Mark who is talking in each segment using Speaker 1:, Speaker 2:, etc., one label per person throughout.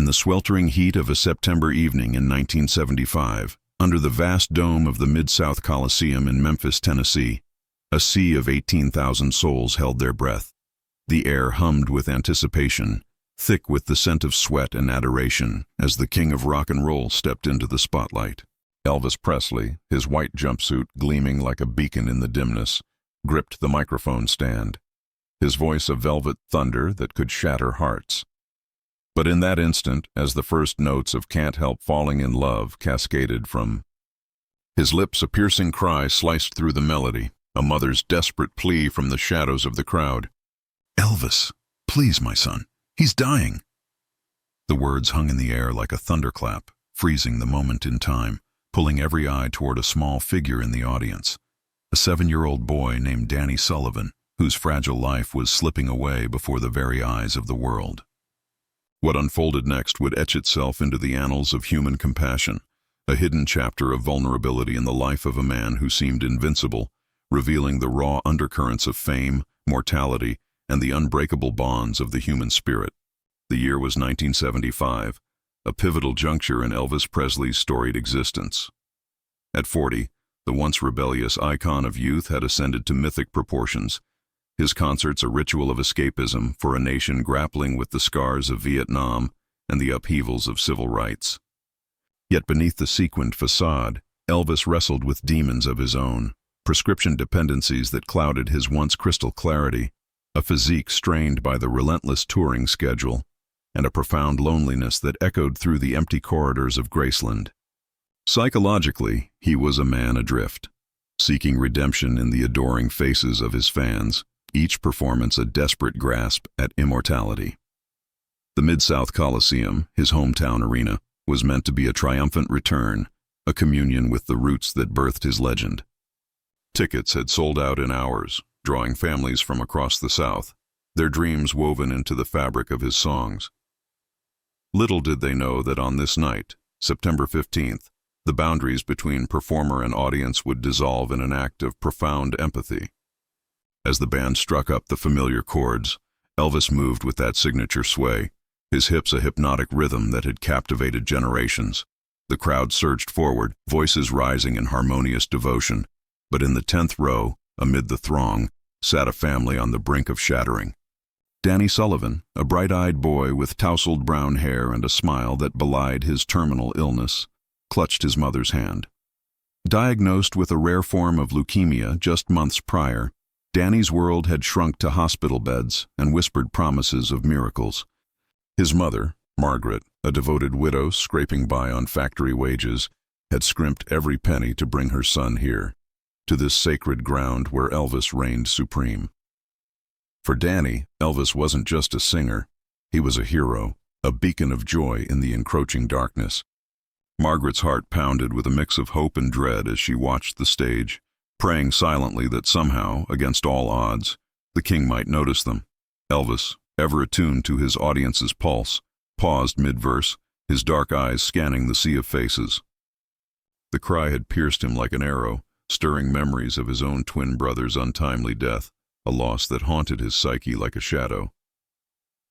Speaker 1: the sweltering heat of a September evening in 1975, under the vast dome of the Mid-South Coliseum in Memphis, Tennessee, a sea of 18,000 souls held their breath. The air hummed with anticipation, thick with the scent of sweat and adoration, as the king of rock and roll stepped into the spotlight. Elvis Presley, his white jumpsuit gleaming like a beacon in the dimness, gripped the microphone stand, his voice a velvet thunder that could shatter hearts. But in that instant, as the first notes of Can't Help Falling in Love cascaded from his lips, a piercing cry sliced through the melody, a mother's desperate plea from the shadows of the crowd. "Elvis, please, my son, he's dying." The words hung in the air like a thunderclap, freezing the moment in time, pulling every eye toward a small figure in the audience, a 7-year-old boy named Danny Sullivan, whose fragile life was slipping away before the very eyes of the world. What unfolded next would etch itself into the annals of human compassion, a hidden chapter of vulnerability in the life of a man who seemed invincible, revealing the raw undercurrents of fame, mortality, and the unbreakable bonds of the human spirit. The year was 1975, a pivotal juncture in Elvis Presley's storied existence. At 40, the once rebellious icon of youth had ascended to mythic proportions, his concerts a ritual of escapism for a nation grappling with the scars of Vietnam and the upheavals of civil rights. Yet beneath the sequined facade, Elvis wrestled with demons of his own, prescription dependencies that clouded his once crystal clarity, a physique strained by the relentless touring schedule, and a profound loneliness that echoed through the empty corridors of Graceland. Psychologically, he was a man adrift, seeking redemption in the adoring faces of his fans, each performance a desperate grasp at immortality. The Mid-South Coliseum, his hometown arena, was meant to be a triumphant return, a communion with the roots that birthed his legend. Tickets had sold out in hours, drawing families from across the South, their dreams woven into the fabric of his songs. Little did they know that on this night, September 15th, the boundaries between performer and audience would dissolve in an act of profound empathy. As the band struck up the familiar chords, Elvis moved with that signature sway, his hips a hypnotic rhythm that had captivated generations. The crowd surged forward, voices rising in harmonious devotion, but in the 10th row, amid the throng, sat a family on the brink of shattering. Danny Sullivan, a bright-eyed boy with tousled brown hair and a smile that belied his terminal illness, clutched his mother's hand. Diagnosed with a rare form of leukemia just months prior, Danny's world had shrunk to hospital beds and whispered promises of miracles. His mother, Margaret, a devoted widow scraping by on factory wages, had scrimped every penny to bring her son here, to this sacred ground where Elvis reigned supreme. For Danny, Elvis wasn't just a singer, he was a hero, a beacon of joy in the encroaching darkness. Margaret's heart pounded with a mix of hope and dread as she watched the stage, praying silently that somehow, against all odds, the king might notice them. Elvis, ever attuned to his audience's pulse, paused mid-verse, his dark eyes scanning the sea of faces. The cry had pierced him like an arrow, stirring memories of his own twin brother's untimely death, a loss that haunted his psyche like a shadow.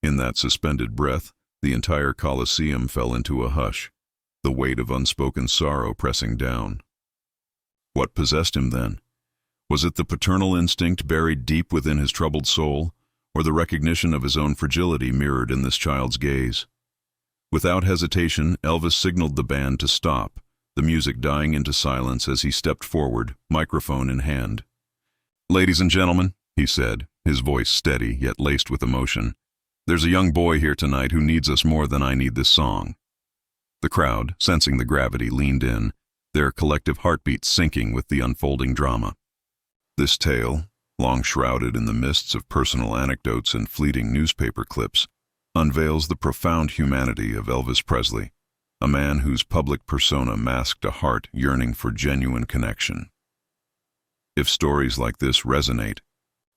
Speaker 1: In that suspended breath, the entire Coliseum fell into a hush, the weight of unspoken sorrow pressing down. What possessed him then? Was it the paternal instinct buried deep within his troubled soul, or the recognition of his own fragility mirrored in this child's gaze? Without hesitation, Elvis signaled the band to stop, the music dying into silence as he stepped forward, microphone in hand. "Ladies and gentlemen," he said, his voice steady yet laced with emotion, "there's a young boy here tonight who needs us more than I need this song." The crowd, sensing the gravity, leaned in, their collective heartbeats sinking with the unfolding drama. This tale, long shrouded in the mists of personal anecdotes and fleeting newspaper clips, unveils the profound humanity of Elvis Presley, a man whose public persona masked a heart yearning for genuine connection. If stories like this resonate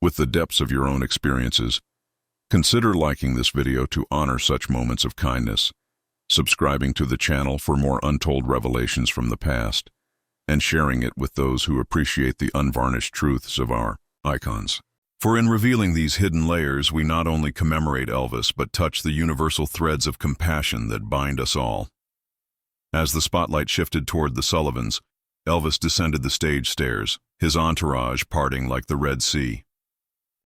Speaker 1: with the depths of your own experiences, consider liking this video to honor such moments of kindness, subscribing to the channel for more untold revelations from the past, and sharing it with those who appreciate the unvarnished truths of our icons. For in revealing these hidden layers, we not only commemorate Elvis, but touch the universal threads of compassion that bind us all. As the spotlight shifted toward the Sullivans, Elvis descended the stage stairs, his entourage parting like the Red Sea.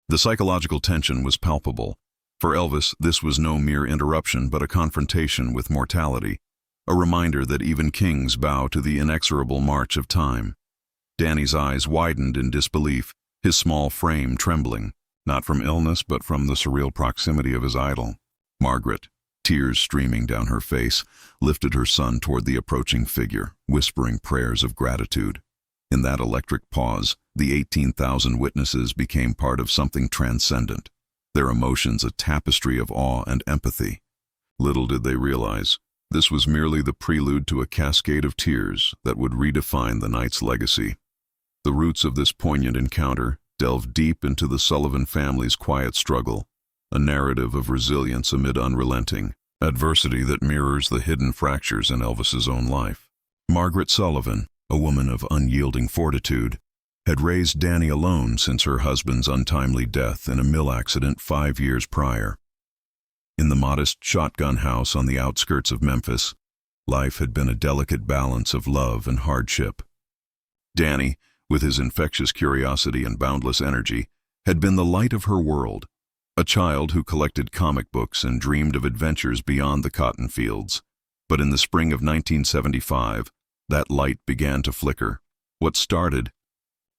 Speaker 1: The psychological tension was palpable. For Elvis, this was no mere interruption, but a confrontation with mortality, a reminder that even kings bow to the inexorable march of time. Danny's eyes widened in disbelief, his small frame trembling, not from illness but from the surreal proximity of his idol. Margaret, tears streaming down her face, lifted her son toward the approaching figure, whispering prayers of gratitude. In that electric pause, the 18,000 witnesses became part of something transcendent, their emotions a tapestry of awe and empathy. Little did they realize, this was merely the prelude to a cascade of tears that would redefine the night's legacy. The roots of this poignant encounter delved deep into the Sullivan family's quiet struggle, a narrative of resilience amid unrelenting adversity that mirrors the hidden fractures in Elvis's own life. Margaret Sullivan, a woman of unyielding fortitude, had raised Danny alone since her husband's untimely death in a mill accident 5 years prior. In the modest shotgun house on the outskirts of Memphis, life had been a delicate balance of love and hardship. Danny, with his infectious curiosity and boundless energy, had been the light of her world, a child who collected comic books and dreamed of adventures beyond the cotton fields. But in the spring of 1975, that light began to flicker. What started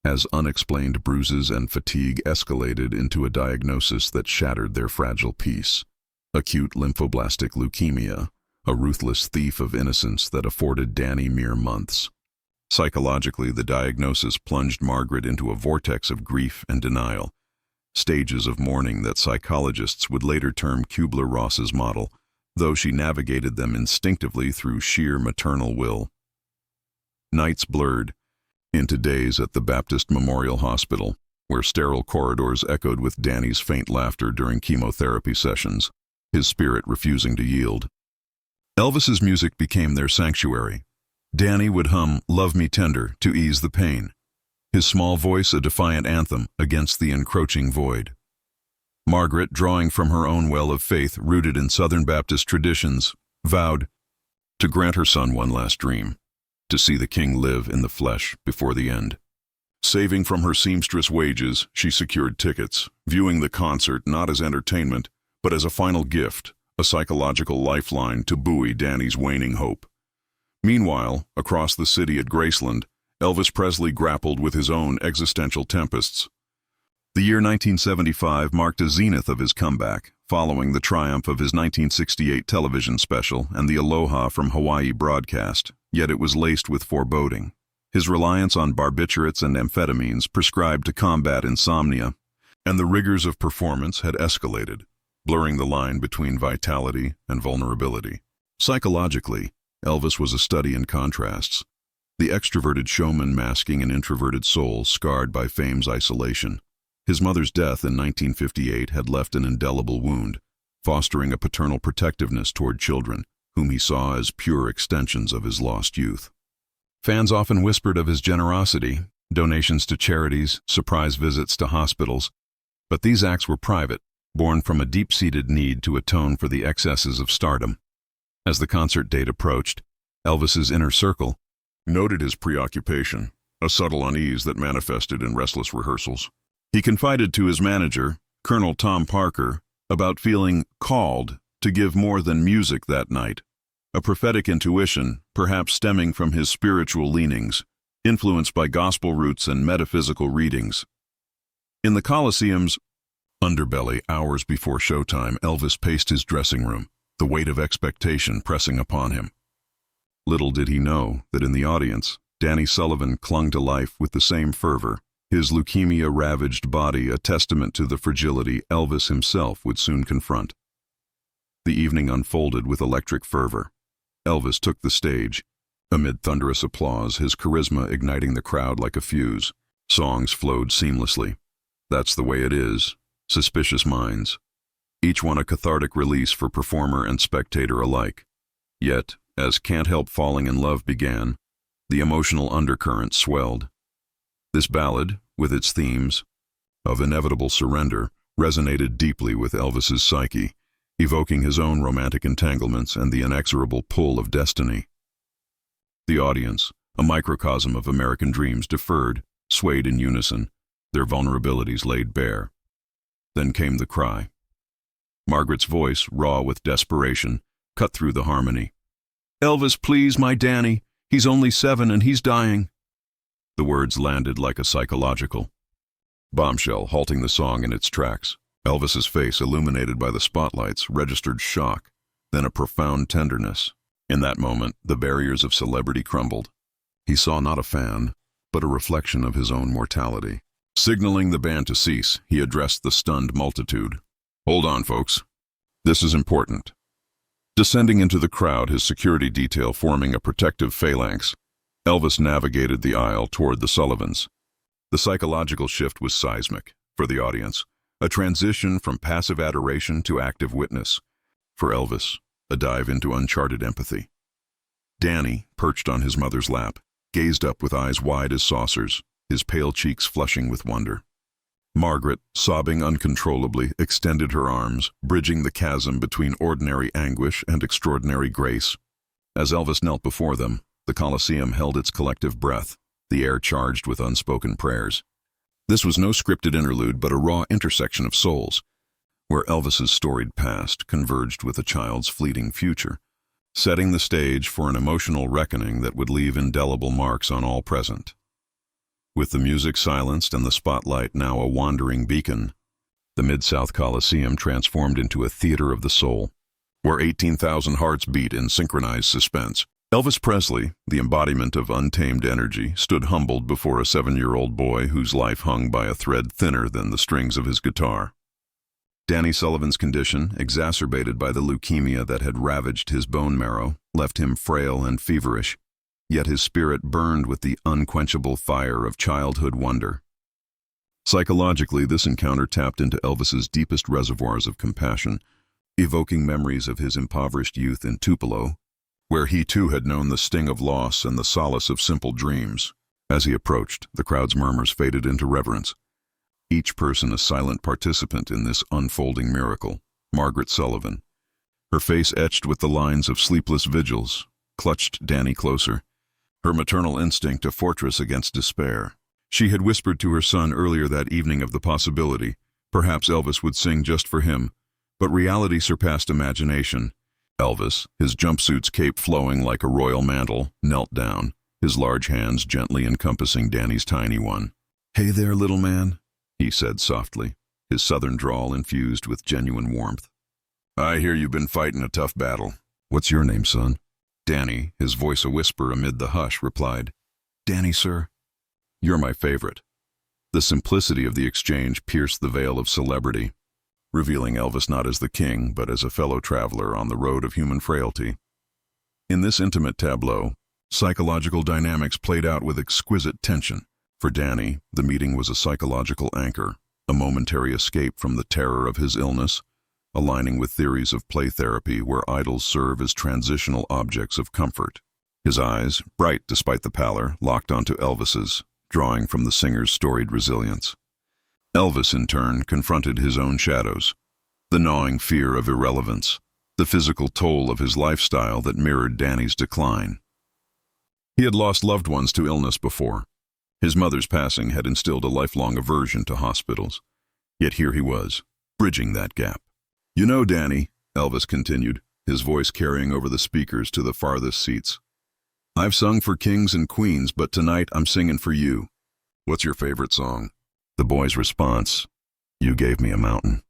Speaker 1: as unexplained bruises and fatigue escalated into a diagnosis that shattered their fragile peace. Acute lymphoblastic leukemia, a ruthless thief of innocence that afforded Danny mere months. Psychologically, the diagnosis plunged Margaret into a vortex of grief and denial, stages of mourning that psychologists would later term Kubler-Ross's model, though she navigated them instinctively through sheer maternal will. Nights blurred into days at the Baptist Memorial Hospital, where sterile corridors echoed with Danny's faint laughter during chemotherapy sessions, his spirit refusing to yield. Elvis's music became their sanctuary. Danny would hum "Love Me Tender" to ease the pain, his small voice a defiant anthem against the encroaching void. Margaret, drawing from her own well of faith rooted in Southern Baptist traditions, vowed to grant her son one last dream, to see the king live in the flesh before the end. Saving from her seamstress wages, she secured tickets, viewing the concert not as entertainment, but as a final gift, a psychological lifeline to buoy Danny's waning hope. Meanwhile, across the city at Graceland, Elvis Presley grappled with his own existential tempests. The year 1975 marked a zenith of his comeback, following the triumph of his 1968 television special and the Aloha from Hawaii broadcast, yet it was laced with foreboding. His reliance on barbiturates and amphetamines prescribed to combat insomnia, and the rigors of performance had escalated, blurring the line between vitality and vulnerability. Psychologically, Elvis was a study in contrasts, the extroverted showman masking an introverted soul scarred by fame's isolation. His mother's death in 1958 had left an indelible wound, fostering a paternal protectiveness toward children, whom he saw as pure extensions of his lost youth. Fans often whispered of his generosity, donations to charities, surprise visits to hospitals, but these acts were private, born from a deep-seated need to atone for the excesses of stardom. As the concert date approached, Elvis's inner circle noted his preoccupation, a subtle unease that manifested in restless rehearsals. He confided to his manager, Colonel Tom Parker, about feeling called to give more than music that night, a prophetic intuition, perhaps stemming from his spiritual leanings, influenced by gospel roots and metaphysical readings. In the Coliseum's underbelly, hours before showtime, Elvis paced his dressing room, the weight of expectation pressing upon him. Little did he know that in the audience, Danny Sullivan clung to life with the same fervor, his leukemia-ravaged body a testament to the fragility Elvis himself would soon confront. The evening unfolded with electric fervor. Elvis took the stage. Amid thunderous applause, his charisma igniting the crowd like a fuse. Songs flowed seamlessly. That's the way it is. Suspicious minds. Each one a cathartic release for performer and spectator alike. Yet, as Can't Help Falling in Love began, the emotional undercurrent swelled. This ballad, with its themes, of inevitable surrender, resonated deeply with Elvis's psyche, evoking his own romantic entanglements and the inexorable pull of destiny. The audience, a microcosm of American dreams, deferred, swayed in unison, their vulnerabilities laid bare. Then came the cry. Margaret's voice, raw with desperation, cut through the harmony. "Elvis, please, my Danny. He's only 7 and he's dying." The words landed like a psychological bombshell, halting the song in its tracks. Elvis's face, illuminated by the spotlights, registered shock, then a profound tenderness. In that moment, the barriers of celebrity crumbled. He saw not a fan, but a reflection of his own mortality. Signaling the band to cease, he addressed the stunned multitude. "Hold on, folks. This is important." Descending into the crowd, his security detail forming a protective phalanx, Elvis navigated the aisle toward the Sullivans. The psychological shift was seismic for the audience, a transition from passive adoration to active witness. For Elvis, a dive into uncharted empathy. Danny, perched on his mother's lap, gazed up with eyes wide as saucers, his pale cheeks flushing with wonder. Margaret, sobbing uncontrollably, extended her arms, bridging the chasm between ordinary anguish and extraordinary grace. As Elvis knelt before them, the Colosseum held its collective breath, the air charged with unspoken prayers. This was no scripted interlude, but a raw intersection of souls, where Elvis's storied past converged with a child's fleeting future, setting the stage for an emotional reckoning that would leave indelible marks on all present. With the music silenced and the spotlight now a wandering beacon, the Mid-South Coliseum transformed into a theater of the soul, where 18,000 hearts beat in synchronized suspense. Elvis Presley, the embodiment of untamed energy, stood humbled before a 7-year-old boy whose life hung by a thread thinner than the strings of his guitar. Danny Sullivan's condition, exacerbated by the leukemia that had ravaged his bone marrow, left him frail and feverish, yet his spirit burned with the unquenchable fire of childhood wonder. Psychologically, this encounter tapped into Elvis's deepest reservoirs of compassion, evoking memories of his impoverished youth in Tupelo, where he too had known the sting of loss and the solace of simple dreams. As he approached, the crowd's murmurs faded into reverence, each person a silent participant in this unfolding miracle. Margaret Sullivan, her face etched with the lines of sleepless vigils, clutched Danny closer, her maternal instinct a fortress against despair. She had whispered to her son earlier that evening of the possibility, perhaps Elvis would sing just for him, but reality surpassed imagination. Elvis, his jumpsuit's cape flowing like a royal mantle, knelt down, his large hands gently encompassing Danny's tiny one. "Hey there, little man," he said softly, his southern drawl infused with genuine warmth. "I hear you've been fighting a tough battle. What's your name, son?" Danny, his voice a whisper amid the hush, replied, "Danny, sir." "You're my favorite." The simplicity of the exchange pierced the veil of celebrity, revealing Elvis not as the king, but as a fellow traveler on the road of human frailty. In this intimate tableau, psychological dynamics played out with exquisite tension. For Danny, the meeting was a psychological anchor, a momentary escape from the terror of his illness, aligning with theories of play therapy where idols serve as transitional objects of comfort. His eyes, bright despite the pallor, locked onto Elvis's, drawing from the singer's storied resilience. Elvis, in turn, confronted his own shadows, the gnawing fear of irrelevance, the physical toll of his lifestyle that mirrored Danny's decline. He had lost loved ones to illness before. His mother's passing had instilled a lifelong aversion to hospitals. Yet here he was, bridging that gap. "You know, Danny," Elvis continued, his voice carrying over the speakers to the farthest seats, "I've sung for kings and queens, but tonight I'm singing for you. What's your favorite song?" The boy's response, "You gave me a mountain,"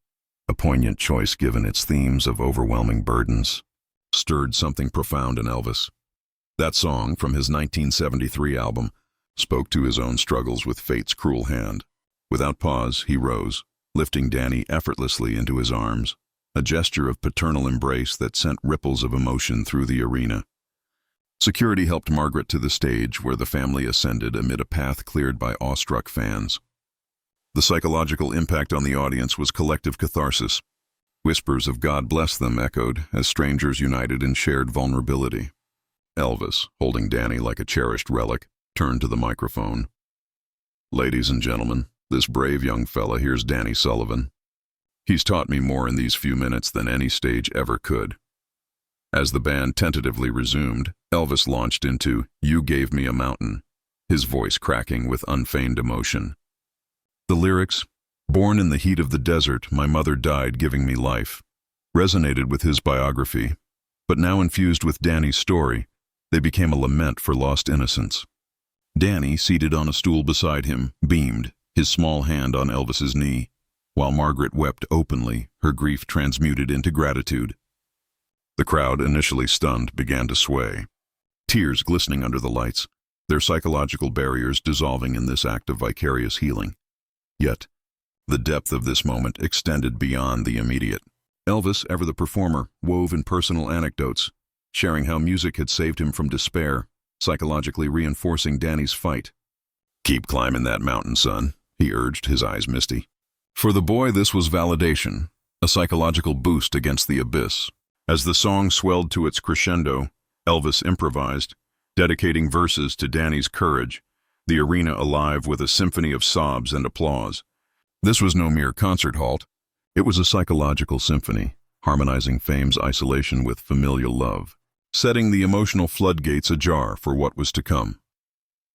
Speaker 1: a poignant choice given its themes of overwhelming burdens, stirred something profound in Elvis. That song, from his 1973 album, spoke to his own struggles with fate's cruel hand. Without pause, he rose, lifting Danny effortlessly into his arms, a gesture of paternal embrace that sent ripples of emotion through the arena. Security helped Margaret to the stage, where the family ascended amid a path cleared by awestruck fans. The psychological impact on the audience was collective catharsis. Whispers of "God bless them" echoed as strangers united in shared vulnerability. Elvis, holding Danny like a cherished relic, turned to the microphone. "Ladies and gentlemen, This brave young fella here's Danny Sullivan. He's taught me more in these few minutes than any stage ever could." As the band tentatively resumed, Elvis launched into "You Gave Me a Mountain," his voice cracking with unfeigned emotion. The lyrics, "Born in the heat of the desert, my mother died giving me life," resonated with his biography, but now infused with Danny's story, they became a lament for lost innocence. Danny, seated on a stool beside him, beamed, his small hand on Elvis's knee, while Margaret wept openly, her grief transmuted into gratitude. The crowd, initially stunned, began to sway, tears glistening under the lights, their psychological barriers dissolving in this act of vicarious healing. Yet, the depth of this moment extended beyond the immediate. Elvis, ever the performer, wove in personal anecdotes, sharing how music had saved him from despair, psychologically reinforcing Danny's fight. "Keep climbing that mountain, son," he urged, his eyes misty. For the boy, this was validation, a psychological boost against the abyss. As the song swelled to its crescendo, Elvis improvised, dedicating verses to Danny's courage, the arena alive with a symphony of sobs and applause. This was no mere concert halt. It was a psychological symphony, harmonizing fame's isolation with familial love, setting the emotional floodgates ajar for what was to come.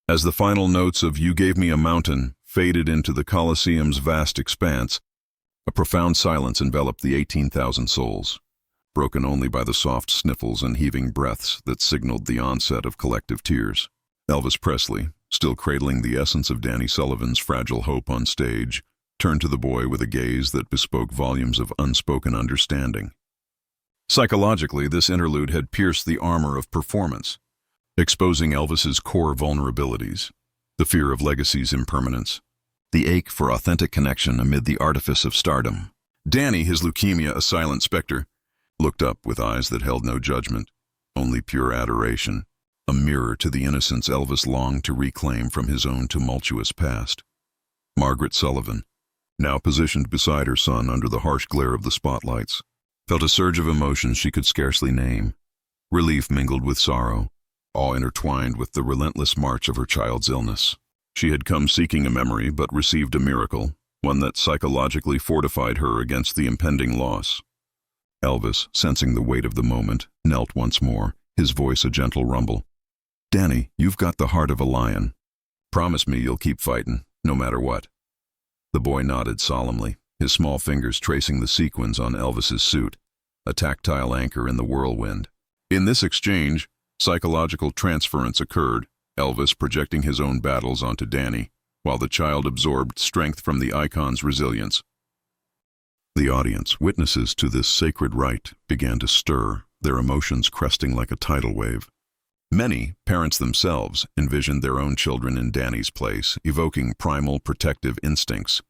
Speaker 1: As the final notes of "You Gave Me a Mountain" faded into the Colosseum's vast expanse, a profound silence enveloped the 18,000 souls, broken only by the soft sniffles and heaving breaths that signaled the onset of collective tears. Elvis Presley, still cradling the essence of Danny Sullivan's fragile hope on stage, turned to the boy with a gaze that bespoke volumes of unspoken understanding. Psychologically, this interlude had pierced the armor of performance, exposing Elvis's core vulnerabilities, the fear of legacy's impermanence, the ache for authentic connection amid the artifice of stardom. Danny, his leukemia a silent specter, looked up with eyes that held no judgment, only pure adoration, a mirror to the innocence Elvis longed to reclaim from his own tumultuous past. Margaret Sullivan, now positioned beside her son under the harsh glare of the spotlights, felt a surge of emotions she could scarcely name. Relief mingled with sorrow, all intertwined with the relentless march of her child's illness. She had come seeking a memory, but received a miracle, one that psychologically fortified her against the impending loss. Elvis, sensing the weight of the moment, knelt once more, his voice a gentle rumble. "Danny, you've got the heart of a lion. Promise me you'll keep fighting, no matter what." The boy nodded solemnly, his small fingers tracing the sequins on Elvis's suit, a tactile anchor in the whirlwind. In this exchange, psychological transference occurred, Elvis projecting his own battles onto Danny, while the child absorbed strength from the icon's resilience. The audience, witnesses to this sacred rite, began to stir, their emotions cresting like a tidal wave. Many, parents themselves, envisioned their own children in Danny's place, evoking primal protective instincts.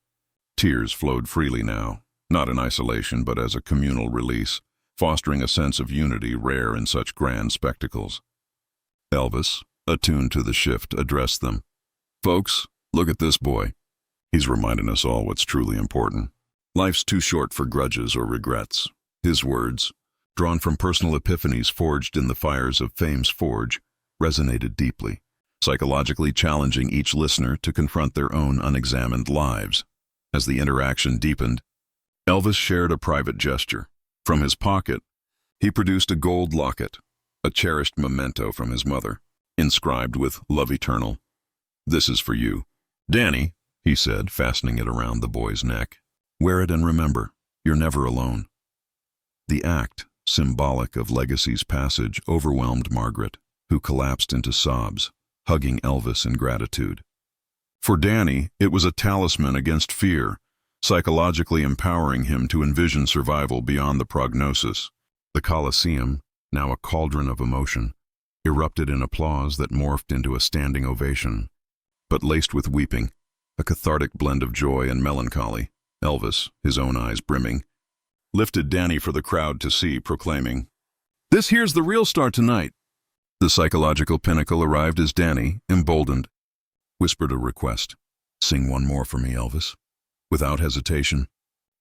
Speaker 1: Tears flowed freely now, not in isolation but as a communal release, fostering a sense of unity rare in such grand spectacles. Elvis, attuned to the shift, addressed them. "Folks, look at this boy. He's reminding us all what's truly important. Life's too short for grudges or regrets." His words, drawn from personal epiphanies forged in the fires of fame's forge, resonated deeply, psychologically challenging each listener to confront their own unexamined lives. As the interaction deepened, Elvis shared a private gesture. From his pocket, he produced a gold locket, a cherished memento from his mother, inscribed with "Love Eternal." "This is for you, Danny," he said, fastening it around the boy's neck. "Wear it and remember, you're never alone." The act, symbolic of legacy's passage, overwhelmed Margaret, who collapsed into sobs, hugging Elvis in gratitude. For Danny, it was a talisman against fear, psychologically empowering him to envision survival beyond the prognosis. The Colosseum, now a cauldron of emotion, erupted in applause that morphed into a standing ovation. But laced with weeping, a cathartic blend of joy and melancholy, Elvis, his own eyes brimming, lifted Danny for the crowd to see, proclaiming, "This here's the real star tonight." The psychological pinnacle arrived as Danny, emboldened, whispered a request. "Sing one more for me, Elvis." Without hesitation,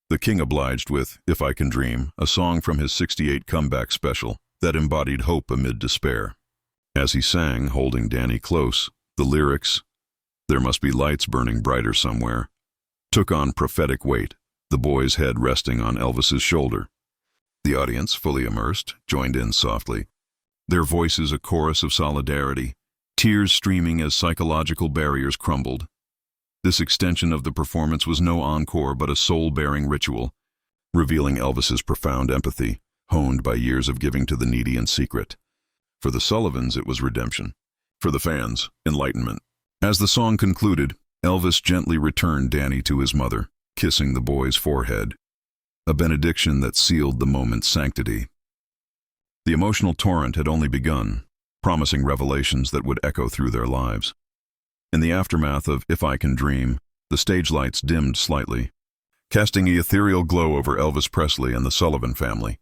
Speaker 1: the king obliged with "If I Can Dream," a song from his '68 comeback special that embodied hope amid despair. As he sang, holding Danny close, the lyrics, "There must be lights burning brighter somewhere," took on prophetic weight, the boy's head resting on Elvis's shoulder. The audience, fully immersed, joined in softly, their voices a chorus of solidarity, tears streaming as psychological barriers crumbled. This extension of the performance was no encore but a soul-bearing ritual, revealing Elvis's profound empathy, honed by years of giving to the needy in secret. For the Sullivans, it was redemption. For the fans, enlightenment. As the song concluded, Elvis gently returned Danny to his mother, kissing the boy's forehead, a benediction that sealed the moment's sanctity. The emotional torrent had only begun, promising revelations that would echo through their lives. In the aftermath of If I Can Dream, the stage lights dimmed slightly, casting an ethereal glow over Elvis Presley and the Sullivan family,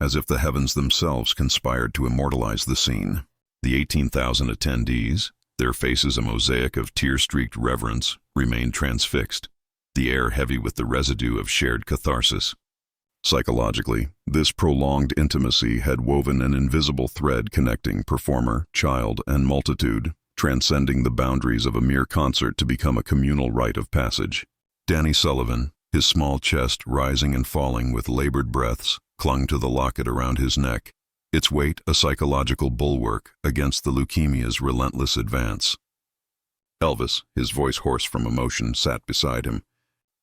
Speaker 1: as if the heavens themselves conspired to immortalize the scene. The 18,000 attendees, their faces a mosaic of tear-streaked reverence, remained transfixed, the air heavy with the residue of shared catharsis. Psychologically, this prolonged intimacy had woven an invisible thread connecting performer, child, and multitude, transcending the boundaries of a mere concert to become a communal rite of passage. Danny Sullivan, his small chest rising and falling with labored breaths, clung to the locket around his neck, its weight a psychological bulwark against the leukemia's relentless advance. Elvis, his voice hoarse from emotion, sat beside him.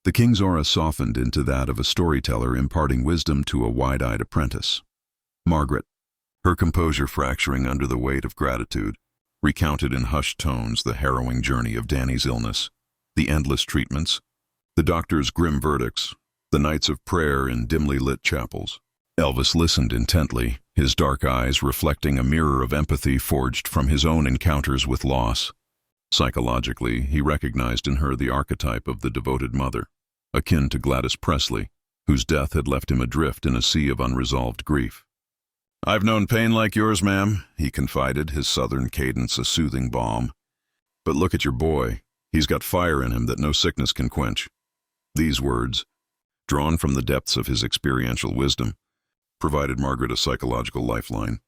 Speaker 1: The king's aura softened into that of a storyteller imparting wisdom to a wide-eyed apprentice. Margaret, her composure fracturing under the weight of gratitude, recounted in hushed tones the harrowing journey of Danny's illness, the endless treatments, the doctor's grim verdicts, the nights of prayer in dimly lit chapels. Elvis listened intently, his dark eyes reflecting a mirror of empathy forged from his own encounters with loss. Psychologically, he recognized in her the archetype of the devoted mother, akin to Gladys Presley, whose death had left him adrift in a sea of unresolved grief. "I've known pain like yours, ma'am," he confided, his southern cadence a soothing balm. "But look at your boy. He's got fire in him that no sickness can quench." These words, drawn from the depths of his experiential wisdom, provided Margaret a psychological lifeline,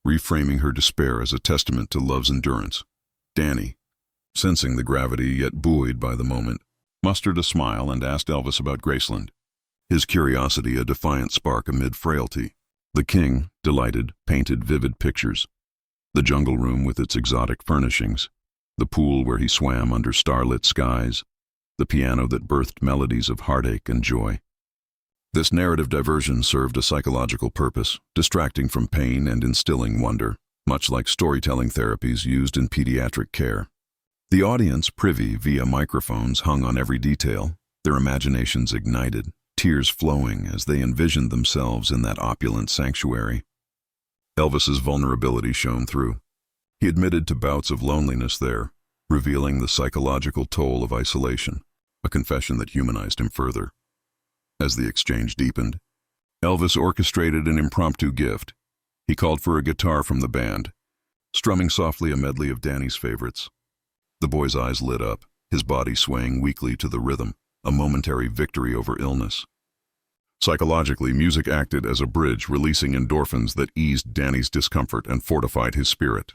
Speaker 1: reframing her despair as a testament to love's endurance. Danny, sensing the gravity yet buoyed by the moment, mustered a smile and asked Elvis about Graceland, his curiosity a defiant spark amid frailty. The king, delighted, painted vivid pictures. The jungle room with its exotic furnishings, the pool where he swam under starlit skies, the piano that birthed melodies of heartache and joy. This narrative diversion served a psychological purpose, distracting from pain and instilling wonder, much like storytelling therapies used in pediatric care. The audience, privy via microphones hung on every detail, their imaginations ignited, tears flowing as they envisioned themselves in that opulent sanctuary. Elvis's vulnerability shone through. He admitted to bouts of loneliness there, revealing the psychological toll of isolation, a confession that humanized him further. As the exchange deepened, Elvis orchestrated an impromptu gift. He called for a guitar from the band, strumming softly a medley of Danny's favorites. The boy's eyes lit up, his body swaying weakly to the rhythm, a momentary victory over illness. Psychologically, music acted as a bridge, releasing endorphins that eased Danny's discomfort and fortified his spirit.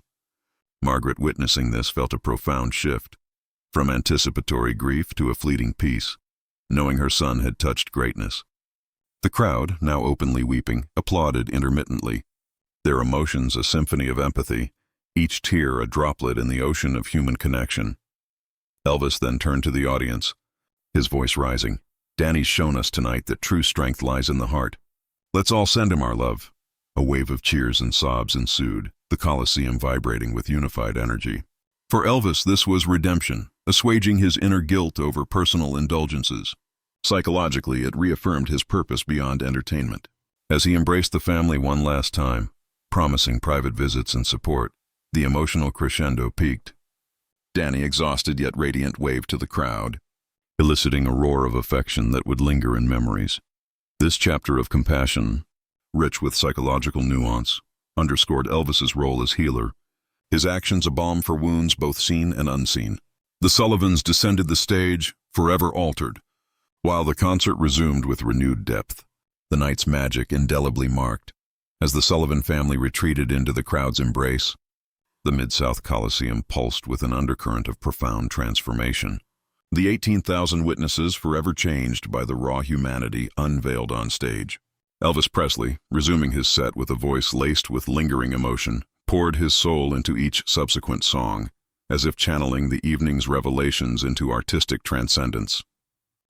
Speaker 1: Margaret, witnessing this, felt a profound shift, from anticipatory grief to a fleeting peace, knowing her son had touched greatness. The crowd, now openly weeping, applauded intermittently, their emotions a symphony of empathy, each tear a droplet in the ocean of human connection. Elvis then turned to the audience, his voice rising. "Danny's shown us tonight that true strength lies in the heart. Let's all send him our love." A wave of cheers and sobs ensued, the Colosseum vibrating with unified energy. For Elvis, this was redemption, assuaging his inner guilt over personal indulgences. Psychologically, it reaffirmed his purpose beyond entertainment. As he embraced the family one last time, promising private visits and support, the emotional crescendo peaked. Danny, exhausted yet radiant, waved to the crowd, eliciting a roar of affection that would linger in memories. This chapter of compassion, rich with psychological nuance, underscored Elvis's role as healer, his actions a balm for wounds both seen and unseen. The Sullivans descended the stage, forever altered, while the concert resumed with renewed depth, the night's magic indelibly marked. As the Sullivan family retreated into the crowd's embrace, the Mid-South Coliseum pulsed with an undercurrent of profound transformation. The 18,000 witnesses forever changed by the raw humanity unveiled on stage. Elvis Presley, resuming his set with a voice laced with lingering emotion, poured his soul into each subsequent song, as if channeling the evening's revelations into artistic transcendence.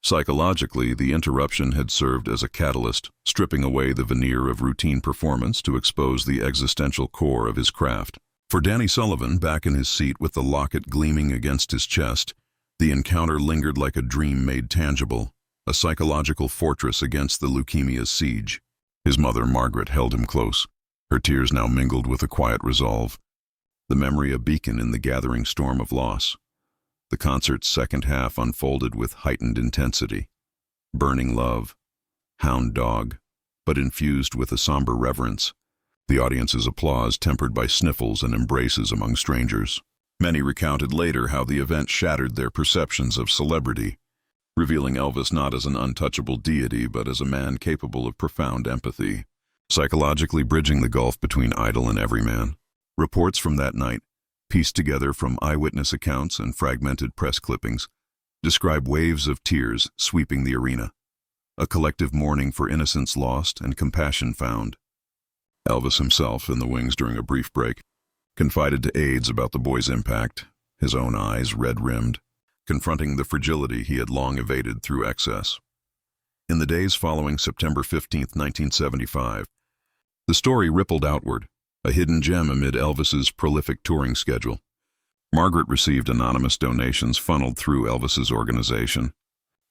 Speaker 1: Psychologically, the interruption had served as a catalyst, stripping away the veneer of routine performance to expose the existential core of his craft. For Danny Sullivan, back in his seat with the locket gleaming against his chest, the encounter lingered like a dream made tangible, a psychological fortress against the leukemia's siege. His mother, Margaret, held him close, her tears now mingled with a quiet resolve, the memory a beacon in the gathering storm of loss. The concert's second half unfolded with heightened intensity. Burning love, hound dog, but infused with a somber reverence. The audience's applause tempered by sniffles and embraces among strangers. Many recounted later how the event shattered their perceptions of celebrity, revealing Elvis not as an untouchable deity but as a man capable of profound empathy, psychologically bridging the gulf between idol and everyman. Reports from that night, pieced together from eyewitness accounts and fragmented press clippings, describe waves of tears sweeping the arena, a collective mourning for innocence lost and compassion found. Elvis himself, in the wings during a brief break, confided to aides about the boy's impact, his own eyes red-rimmed, confronting the fragility he had long evaded through excess. In the days following September 15, 1975, the story rippled outward, a hidden gem amid Elvis's prolific touring schedule. Margaret received anonymous donations funneled through Elvis's organization,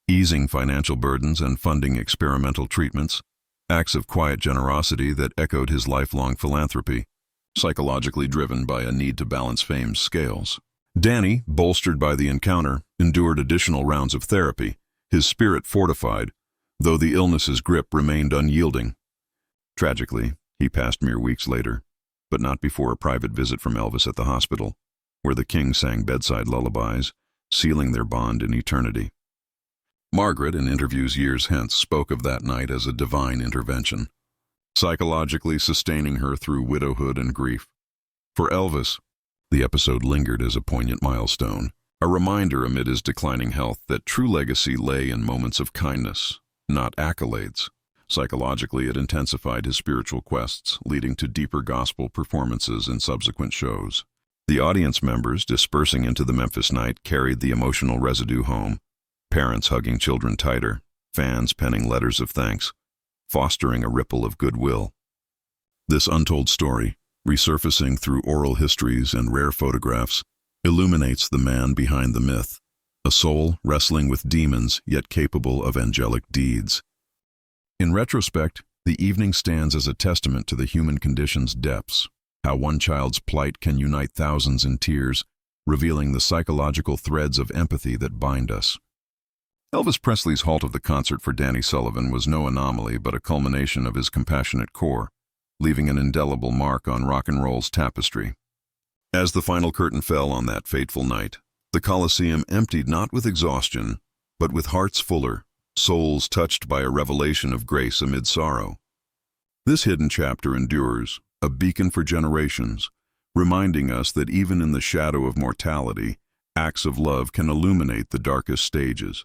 Speaker 1: easing financial burdens and funding experimental treatments, acts of quiet generosity that echoed his lifelong philanthropy, psychologically driven by a need to balance fame's scales. Danny, bolstered by the encounter, endured additional rounds of therapy, his spirit fortified, though the illness's grip remained unyielding. Tragically, he passed mere weeks later, but not before a private visit from Elvis at the hospital, where the king sang bedside lullabies, sealing their bond in eternity. Margaret, in interviews years hence, spoke of that night as a divine intervention, psychologically sustaining her through widowhood and grief. For Elvis, the episode lingered as a poignant milestone, a reminder amid his declining health that true legacy lay in moments of kindness, not accolades. Psychologically, it intensified his spiritual quests, leading to deeper gospel performances in subsequent shows. The audience members dispersing into the Memphis night carried the emotional residue home, parents hugging children tighter, fans penning letters of thanks, fostering a ripple of goodwill. This untold story, resurfacing through oral histories and rare photographs, illuminates the man behind the myth, a soul wrestling with demons yet capable of angelic deeds. In retrospect, the evening stands as a testament to the human condition's depths, how one child's plight can unite thousands in tears, revealing the psychological threads of empathy that bind us. Elvis Presley's halt of the concert for Danny Sullivan was no anomaly but a culmination of his compassionate core, leaving an indelible mark on rock and roll's tapestry. As the final curtain fell on that fateful night, the Coliseum emptied not with exhaustion, but with hearts fuller, souls touched by a revelation of grace amid sorrow. This hidden chapter endures, a beacon for generations, reminding us that even in the shadow of mortality, acts of love can illuminate the darkest stages.